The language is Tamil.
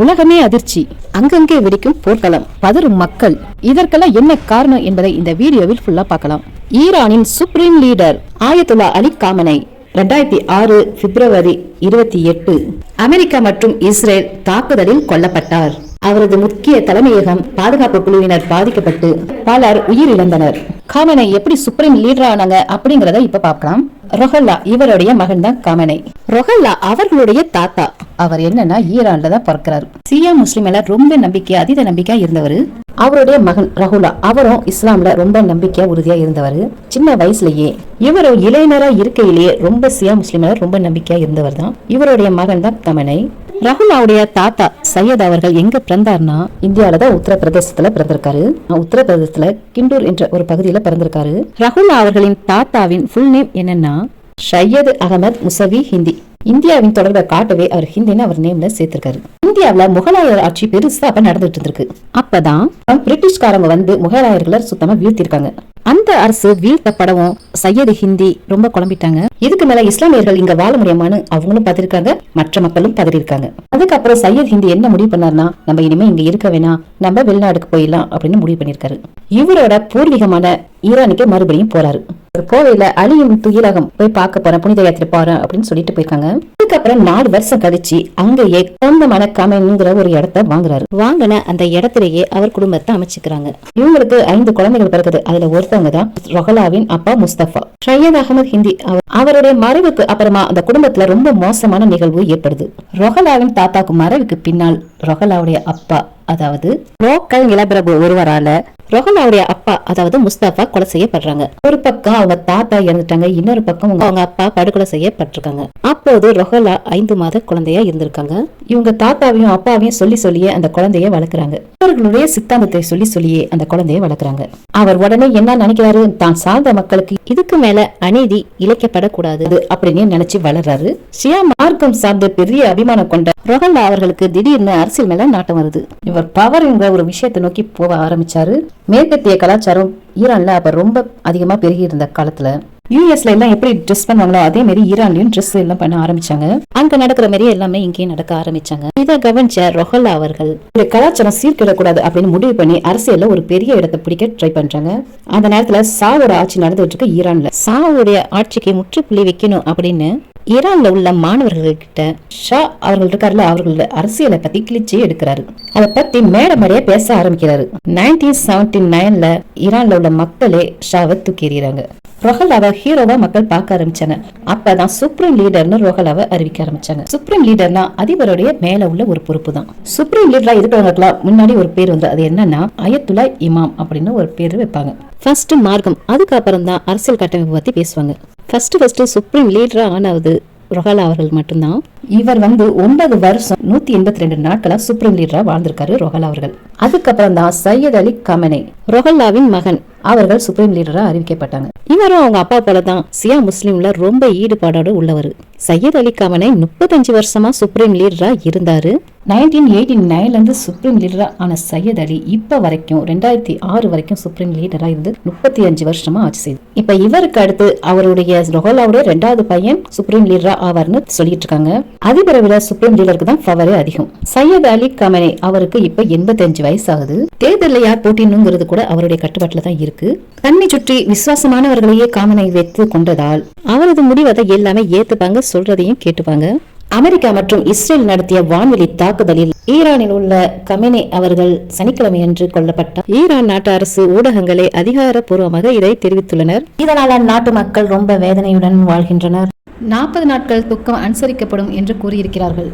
உலகமே அதிர்ச்சி, அங்கங்கே வெடிக்கும் போர்க்களம், பதறும் மக்கள். இதற்கெல்லாம் என்ன காரணம் என்பதை இந்த வீடியோவில் ஃபுல்லா பார்க்கலாம். ஈரானின் சுப்ரீம் லீடர் ஆயத்துல்லா அலி காமனை 2006 பிப்ரவரி 28 அமெரிக்கா மற்றும் இஸ்ரேல் தாக்குதலில் கொல்லப்பட்டார். அவரது முக்கிய தலைமையகம் பாதுகாப்பு குழுவினர் பாதிக்கப்பட்டு பலர் உயிரிழந்தனர். காமனை எப்படி சுப்ரீம் லீடர் ஆனாங்க அப்படிங்கறத இப்ப பார்க்கலாம். ரொஹல்லா இவருடைய மகன் தான் காமனை. ரொஹல்லா அவர்களுடைய தாத்தா. அவர் என்னன்னா ஈரான்ல தான் பிறக்கிறாரு. சியா முஸ்லிம் எல்லாம் ரொம்ப நம்பிக்கையா அதீத நம்பிக்கையா இருந்தவர். அவருடைய மகன் ரகுலா அவரும் இஸ்லாம்ல ரொம்ப நம்பிக்கையா உறுதியா இருந்தவர். சின்ன வயசுலயே இவரு இளைஞரா இருக்கையிலேயே ரொம்ப சியா முஸ்லிம் ரொம்ப நம்பிக்கையா இருந்தவர் தான். இவருடைய மகன் தான் காமனை. ரகுலாவுடைய தாத்தா சையத் அவர்கள் எங்க பிறந்தார்னா இந்தியாவில தான் உத்தரப்பிரதேசத்துல பிறந்திருக்காரு. உத்தரப்பிரதேசத்துல கிண்டூர் என்ற ஒரு பகுதியில பிறந்திருக்காரு. ரகுலா அவர்களின் தாத்தாவின் ஃபுல் நேம் என்னன்னா சையத் அகமது முசவி ஹிந்தி. இந்தியாவின் தொடர்பை காட்டவே அவர் ஹிந்தின்னு அவர் நேம்ல சேர்த்திருக்காரு. இந்தியாவில முகலாயர் ஆட்சி பெருசா அப்ப நடந்துட்டு இருந்திருக்கு. அப்பதான் பிரிட்டிஷ்காரங்க வந்து முகலாயர்களை சுத்தமா வீழ்த்திருக்காங்க. அந்த அரசு வீழ்த்தப்படவும் சையது ஹிந்தி ரொம்ப குழம்பிட்டாங்க. இதுக்கு மேல இஸ்லாமியர்கள் இங்க வாழ முடியாமான்னு அவங்களும் பதறிருக்காங்க, மற்ற மக்களும் பதறிருக்காங்க. அதுக்கப்புறம் சையத் ஹிந்தி என்ன முடிவு பண்ணார்னா, நம்ம இனிமே இங்க இருக்க வேணாம், நம்ம வெளிநாடுக்கு போயிடலாம் அப்படின்னு முடிவு பண்ணிருக்காரு. இவரோட பூர்வீகமான ஈரானுக்கு மறுபடியும் போறாரு. கோவையில அலியின் துயிலகம் போய் பார்க்க போறேன், புனித யாத்திரை போறேன் அப்படின்னு சொல்லிட்டு போயிருக்காங்க. அதுக்கப்புறம் 4 வருஷம் கழிச்சு அங்கேயே சொந்தமான கமென்ங்கிற ஒரு இடத்த வாங்குறாரு. வாங்கின அந்த இடத்திலேயே அவர் குடும்பத்தை அமைச்சுக்கிறாங்க. இவங்களுக்கு 5 குழந்தைகள் பிறகுது. அதுல ஒருத்தவங்க தான் ரொஹல்லாவின் அப்பா முஸ்தபா. சையத் அகமது ஹிந்தி அவருடைய மறைவுக்கு அப்புறமா அந்த குடும்பத்துல ரொம்ப மோசமான நிகழ்வு ஏற்படுது. ரொஹல்லாவின் தாத்தாக்கு மறைவுக்கு பின்னால் ரொஹல்லாவுடைய அப்பா, அதாவது லோக்கல் நிலப்பிரபு ஒருவரால ரொஹல்லாவுடைய அப்பா அதாவது முஸ்தபா கொலை செய்யப்படுறாங்க. ஒரு பக்கம் அவங்க தாத்தா இறந்துட்டாங்க, இன்னொரு பக்கம் அவங்க அப்பா படுகொலை செய்யப்பட்டிருக்காங்க. அப்போது ரொஹல்லா 5 மாத குழந்தையா இருந்திருக்காங்க. இவங்க தாத்தாவையும் அப்பாவையும் சொல்லி சொல்லியே அந்த குழந்தைய வளர்க்குறாங்க. அவர்களுடைய சித்தாந்தத்தை சொல்லி சொல்லியே அந்த குழந்தைய வளர்க்குறாங்க. அவர் உடனே என்ன நினைக்கிறாரு, தான் சார்ந்த மக்களுக்கு இதுக்கு மேல அநீதி இழைக்கப்படக்கூடாது அப்படின்னு நினைச்சு வளர்றாரு. ஷியா மார்க்கம் சார்ந்த பெரிய அபிமானம் கொண்ட ரொஹல்லா அவர்களுக்கு திடீர்னு அரசியல் மேல நாட்டம் வருது. இவர் பவர் என்ற ஒரு விஷயத்தை நோக்கி போக ஆரம்பிச்சாரு. மேற்கத்திய கலாச்சாரம் ஈரான்ல அப்ப ரொம்ப அதிகமா பெருகி இருந்த காலத்துல யூஎஸ்ல எல்லாம் எப்படி ட்ரெஸ் பண்ணுவாங்களோ அதே மாதிரி ஈரான்லயும் ட்ரெஸ் எல்லாம் பண்ண ஆரம்பிச்சாங்க. அங்க நடக்கிற மாதிரி எல்லாமே இங்கேயும் நடக்க ஆரம்பிச்சாங்க. இதை கவனிச்ச ரொஹல்லா அவர்கள் இந்த கலாச்சாரம் சீர்கிடக்கூடாது அப்படின்னு முடிவு பண்ணி அரசியல்ல ஒரு பெரிய இடத்தை பிடிக்க ட்ரை பண்றாங்க. அந்த நேரத்துல சாவோட ஆட்சி நடந்துட்டு இருக்கு ஈரான்ல. சாவோடைய ஆட்சிக்கு முற்றுப்புள்ளி வைக்கணும் அப்படின்னு ஈரான்ல உள்ள மாணவர்கள்கிட்ட ஷா அவர்கள் இருக்காருல, அவர்களோட அரசியலை பத்தி கிழிச்சு எடுக்கிறாரு. அதை பத்தி மேடமறைய பேச ஆரம்பிக்கிறாரு. 1979ல ஈரான்ல உள்ள மக்களே ஷாவை தூக்கி எறிகிறாங்க. ரொஹல்லாவை ஹீரோவா மக்கள் பார்க்க ஆரம்பிச்சாங்க. அப்பதான் சுப்ரீம் லீடர்னு ரொஹல்லாவை அறிவிக்க ஆரம்பிச்சாங்க. சுப்ரீம் லீடர்னா அதிபருடைய மேல உள்ள ஒரு பொறுப்பு தான். சுப்ரீம் லீடரா இருக்கிறவங்களுக்குலாம் முன்னாடி ஒரு பேர் வந்து அது என்னன்னா அயத்துல்லா இமாம் அப்படின்னு ஒரு பேர் வைப்பாங்க. ஃபர்ஸ்ட் மார்க்கம், அதுக்கப்புறம் தான் அரசியல் கட்டமைப்பு பத்தி பேசுவாங்க. ஃபர்ஸ்ட் சுப்ரீம் லீடரா ஆனது ரொஹல்லா அவர்கள் மட்டும்தான். இவர் வந்து 9 வருஷம் 182 நாட்களா சுப்ரீம் லீடரா வாழ்ந்திருக்காரு ரொஹல்லா அவர்கள். அதுக்கப்புறம் தான் சையத் அலி காமனை ரொஹல்லாவின் மகன் அவர்கள் சுப்ரீம் லீடரா அறிவிக்கப்பட்டாங்க. இவரும் அவங்க அப்பா போலதான் சியா முஸ்லிம்ல ரொம்ப ஈடுபாடோடு உள்ளவர். சையத் அலி காமனை 35 வருஷமா சுப்ரீம் லீடரா இருந்தாரு. 1989ல இருந்து சுப்ரீம் லீடரா ஆன சையத் அலி இப்ப வரைக்கும் 2006 வரைக்கும் சுப்ரீம் லீடரா இருந்து 35 வருஷமா ஆட்சி செய்து. இப்ப இவருக்கு அடுத்து அவருடைய ரொஹல்லாவுடைய 2வது பையன் சுப்ரீம் லீடரா ஆவார்னு சொல்லிட்டு இருக்காங்க. அதிபரை விட சுப்ரீம் லீடருக்கு தான் பவரே அதிகம். சையத் அலி காமனை அவருக்கு இப்ப 85 வயசு ஆகுது. தேர்தலில் யார் போட்டினுங்கிறது கூட அவருடைய கட்டுப்பாட்டுல தான் இருக்கு. தன்னை சுற்றி விசுவாசமானவர்களையே காமனை வைத்து கொண்டதால் அவரது முடிவதை எல்லாமே ஏத்துப்பாங்க, சொல்றதையும் கேட்டுப்பாங்க. அமெரிக்கா மற்றும் இஸ்ரேல் நடத்திய வான்வெளி தாக்குதலில் ஈரானில் உள்ள கமெனி அவர்கள் சனிக்கிழமை அன்று கொல்லப்பட்டார். ஈரான் நாட்டு அரசு ஊடகங்களே அதிகாரப்பூர்வமாக இதை தெரிவித்துள்ளனர். இதனால நாட்டு மக்கள் ரொம்ப வேதனையுடன் வாழ்கின்றனர். 40 நாட்கள் துக்கம் அனுசரிக்கப்படும் என்று கூறியிருக்கிறார்கள்.